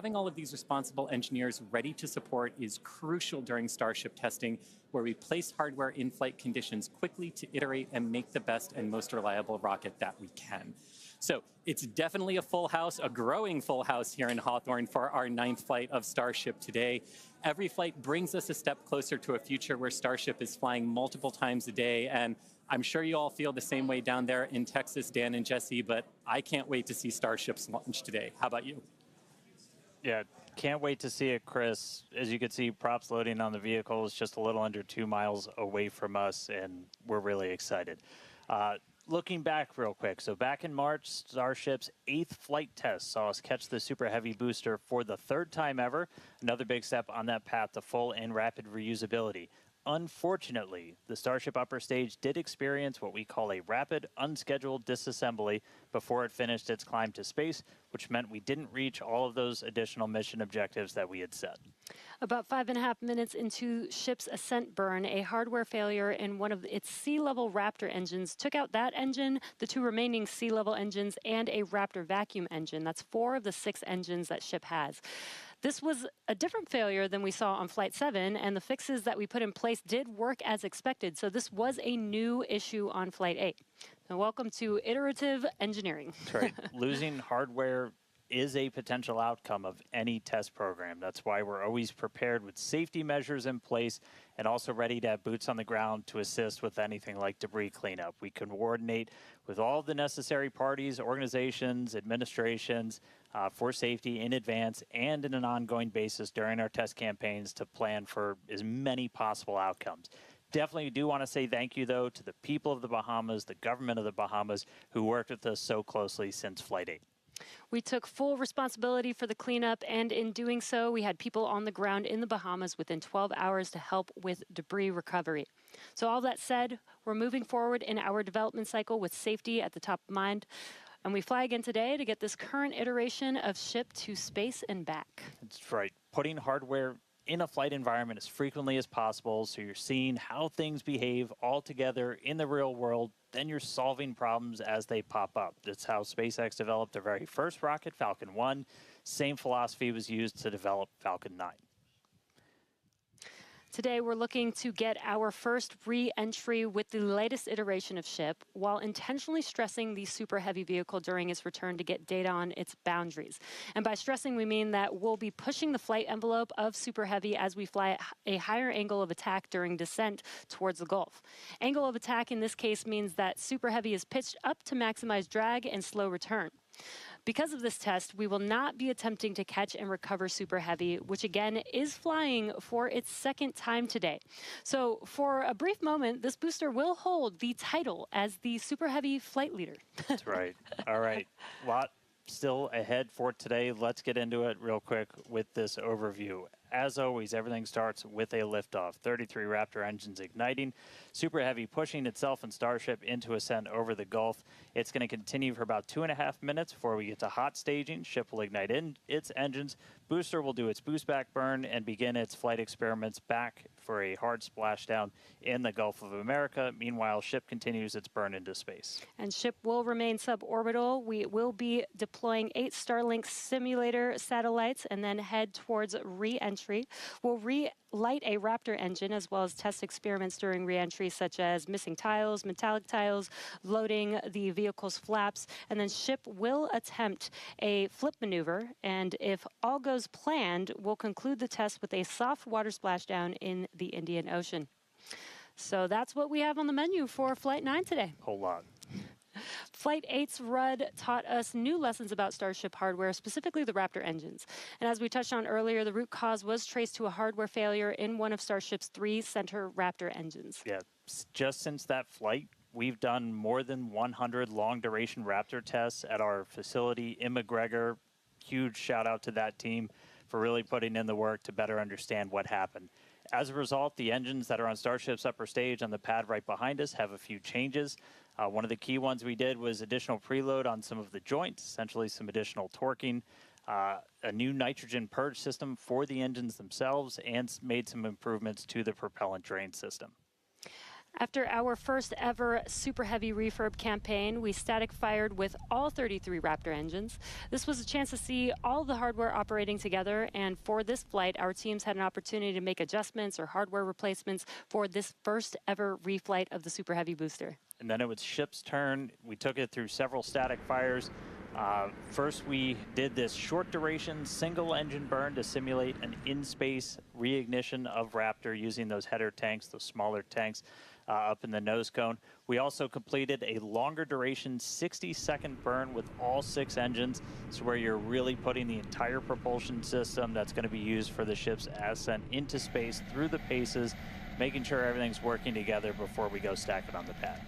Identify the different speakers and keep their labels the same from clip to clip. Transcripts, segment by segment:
Speaker 1: Having all of these responsible engineers ready to support is crucial during Starship testing, where we place hardware in flight conditions quickly to iterate and make the best and most reliable rocket that we can. So it's definitely a full house, a growing full house here in Hawthorne for our 9th flight of Starship today. Every flight brings us a step closer to a future where Starship is flying multiple times a day, and I'm sure you all feel the same way down there in Texas, Dan and Jesse, but I can't wait to see Starship's launch today. How about you?
Speaker 2: Yeah, can't wait to see it, Chris. As you can see, props loading on the vehicle is just a little under 2 miles away from us, and we're really excited. Looking back real quick, so back in March, Starship's 8th flight test saw us catch the Super Heavy booster for the 3rd time ever, another big step on that path to full and rapid reusability. Unfortunately, the Starship upper stage did experience what we call a rapid, unscheduled disassembly before it finished its climb to space, which meant we didn't reach all of those additional mission objectives that we had set.
Speaker 3: About 5.5 minutes into ship's ascent burn, a hardware failure in one of its sea-level Raptor engines took out that engine, the 2 remaining sea-level engines, and a Raptor vacuum engine. That's 4 of the 6 engines that ship has. This was a different failure than we saw on Flight 7, and the fixes that we put in place did work as expected. So this was a new issue on Flight 8. So welcome to iterative engineering.
Speaker 2: That's right. Losing hardware is a potential outcome of any test program. That's why we're always prepared with safety measures in place and also ready to have boots on the ground to assist with anything like debris cleanup. We can coordinate with all the necessary parties, organizations, administrations for safety in advance and in an ongoing basis during our test campaigns to plan for as many possible outcomes. Definitely do want to say thank you, though, to the people of the Bahamas, the government of the Bahamas, who worked with us so closely since Flight 8.
Speaker 3: We took full responsibility for the cleanup, and in doing so, we had people on the ground in the Bahamas within 12 hours to help with debris recovery. So all that said, we're moving forward in our development cycle with safety at the top of mind, and we fly again today to get this current iteration of ship to space and back.
Speaker 2: That's right. Putting hardware in a flight environment as frequently as possible, so you're seeing how things behave all together in the real world, then you're solving problems as they pop up. That's how SpaceX developed their very first rocket, Falcon 1. Same philosophy was used to develop Falcon 9.
Speaker 3: Today, we're looking to get our first re-entry with the latest iteration of ship while intentionally stressing the Super Heavy vehicle during its return to get data on its boundaries. And by stressing, we mean that we'll be pushing the flight envelope of Super Heavy as we fly at a higher angle of attack during descent towards the Gulf. Angle of attack in this case means that Super Heavy is pitched up to maximize drag and slow return. Because of this test, we will not be attempting to catch and recover Super Heavy, which again is flying for its 2nd time today. So for a brief moment, this booster will hold the title as the Super Heavy flight leader.
Speaker 2: That's right. All right. Lot still ahead for today. Let's get into it real quick with this overview. As always, everything starts with a liftoff. 33 Raptor engines igniting. Super Heavy pushing itself and Starship into ascent over the Gulf. It's going to continue for about 2.5 minutes before we get to hot staging. Ship will ignite in its engines. Booster will do its boost back burn and begin its flight experiments back for a hard splashdown in the Gulf of America. Meanwhile, ship continues its burn into space.
Speaker 3: And ship will remain suborbital. We will be deploying 8 Starlink simulator satellites and then head towards re-entry. We'll relight a Raptor engine as well as test experiments during re-entry, such as missing tiles, metallic tiles, loading the vehicle's flaps, and then ship will attempt a flip maneuver, and if all goes planned, we'll conclude the test with a soft water splashdown in the Indian Ocean. So that's what we have on the menu for Flight 9 today.
Speaker 2: Whole lot.
Speaker 3: Flight 8's RUD taught us new lessons about Starship hardware, specifically the Raptor engines. And as we touched on earlier, the root cause was traced to a hardware failure in one of Starship's 3 center Raptor engines.
Speaker 2: Yeah, just since that flight, we've done more than 100 long-duration Raptor tests at our facility in McGregor. Huge shout out to that team for really putting in the work to better understand what happened. As a result, the engines that are on Starship's upper stage on the pad right behind us have a few changes. One of the key ones we did was additional preload on some of the joints, essentially some additional torquing, a new nitrogen purge system for the engines themselves, and made some improvements to the propellant drain system.
Speaker 3: After our first ever Super Heavy refurb campaign, we static fired with all 33 Raptor engines. This was a chance to see all the hardware operating together, and for this flight, our teams had an opportunity to make adjustments or hardware replacements for this first ever reflight of the Super Heavy booster.
Speaker 2: And then it was Ship's turn. We took it through several static fires. First, we did this short duration single engine burn to simulate an in-space reignition of Raptor using those header tanks, those smaller tanks up in the nose cone. We also completed a longer duration 60-second burn with all 6 engines. So where you're really putting the entire propulsion system that's going to be used for the ship's ascent into space through the paces, making sure everything's working together before we go stack it on the pad.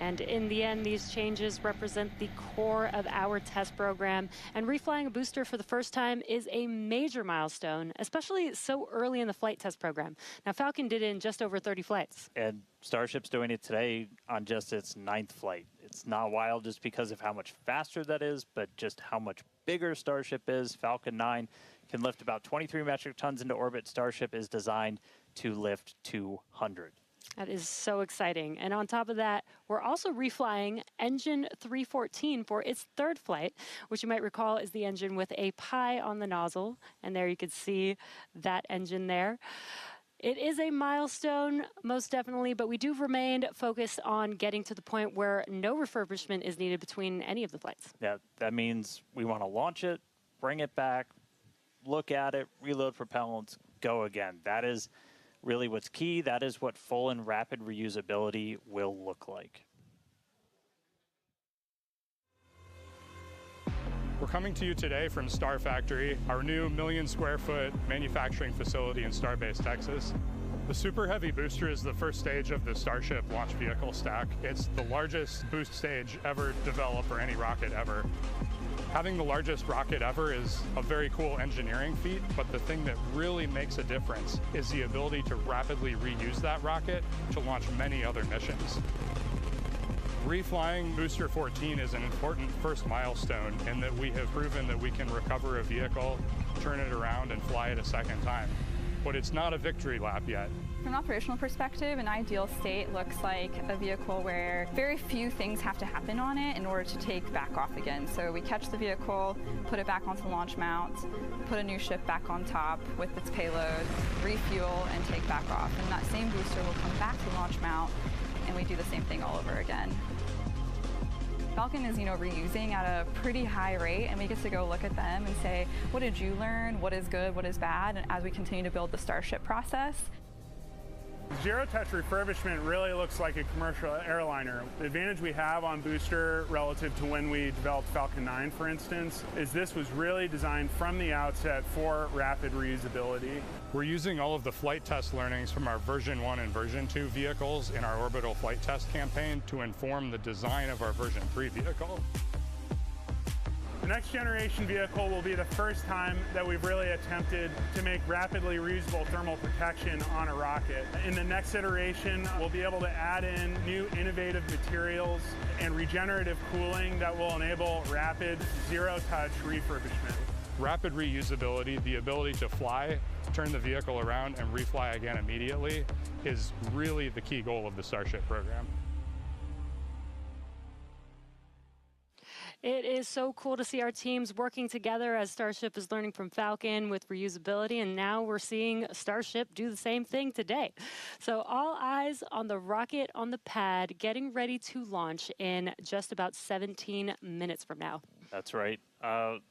Speaker 3: And in the end, these changes represent the core of our test program. And reflying a booster for the first time is a major milestone, especially so early in the flight test program. Now, Falcon did it in just over 30 flights.
Speaker 2: And Starship's doing it today on just its 9th flight. It's not wild just because of how much faster that is, but just how much bigger Starship is. Falcon 9 can lift about 23 metric tons into orbit. Starship is designed to lift 200.
Speaker 3: That is so exciting. And on top of that, we're also reflying engine 314 for its 3rd flight, which you might recall is the engine with a pie on the nozzle. And there you could see that engine there. It is a milestone, most definitely, but we do remain focused on getting to the point where no refurbishment is needed between any of the flights.
Speaker 2: Yeah, that means we want to launch it, bring it back, look at it, reload propellants, go again. That is really what's key. That is what full and rapid reusability will look like.
Speaker 4: We're coming to you today from Star Factory, our new 1 million square foot manufacturing facility in Starbase, Texas. The Super Heavy booster is the first stage of the Starship launch vehicle stack. It's the largest boost stage ever developed for any rocket ever. Having the largest rocket ever is a very cool engineering feat, but the thing that really makes a difference is the ability to rapidly reuse that rocket to launch many other missions. Reflying Booster 14 is an important first milestone in that we have proven that we can recover a vehicle, turn it around, and fly it a second time. But it's not a victory lap yet.
Speaker 5: From an operational perspective, an ideal state looks like a vehicle where very few things have to happen on it in order to take back off again. So we catch the vehicle, put it back onto the launch mount, put a new ship back on top with its payload, refuel, and take back off. And that same booster will come back to the launch mount, and we do the same thing all over again. Falcon is, reusing at a pretty high rate, and we get to go look at them and say, what did you learn? What is good? What is bad? And as we continue to build the Starship process.
Speaker 6: Zero-touch refurbishment really looks like a commercial airliner. The advantage we have on Booster relative to when we developed Falcon 9, for instance, is this was really designed from the outset for rapid reusability.
Speaker 4: We're using all of the flight test learnings from our version 1 and version 2 vehicles in our orbital flight test campaign to inform the design of our version 3 vehicle.
Speaker 6: The next generation vehicle will be the first time that we've really attempted to make rapidly reusable thermal protection on a rocket. In the next iteration, we'll be able to add in new innovative materials and regenerative cooling that will enable rapid zero-touch refurbishment.
Speaker 4: Rapid reusability, the ability to fly, turn the vehicle around, and refly again immediately is really the key goal of the Starship program.
Speaker 3: It is so cool to see our teams working together as Starship is learning from Falcon with reusability, and now we're seeing Starship do the same thing today. So all eyes on the rocket on the pad, getting ready to launch in just about 17 minutes from now.
Speaker 2: That's right.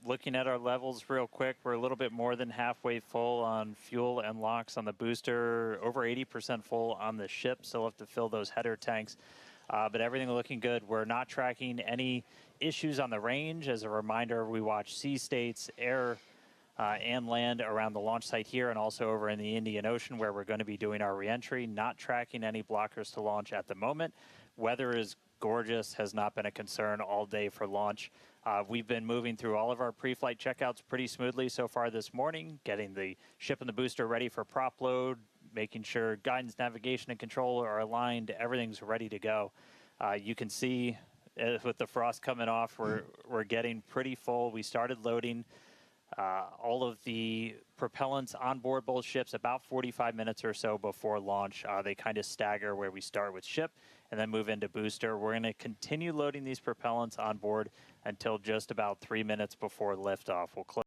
Speaker 2: Looking at our levels real quick, we're a little bit more than halfway full on fuel and LOX on the booster, over 80% full on the ship. Still have to fill those header tanks, but everything looking good. We're not tracking any issues on the range. As a reminder, we watch sea states, air, and land around the launch site here and also over in the Indian Ocean where we're going to be doing our reentry. Not tracking any blockers to launch at the moment. Weather is gorgeous, has not been a concern all day for launch. We've been moving through all of our pre-flight checkouts pretty smoothly so far this morning, getting the ship and the booster ready for prop load, making sure guidance, navigation, and control are aligned. Everything's ready to go. You can see with the frost coming off, we're getting pretty full. We started loading All of the propellants on board both ships about 45 minutes or so before launch. They kind of stagger where we start with ship and then move into booster. We're going to continue loading these propellants on board until just about 3 minutes before liftoff. We'll close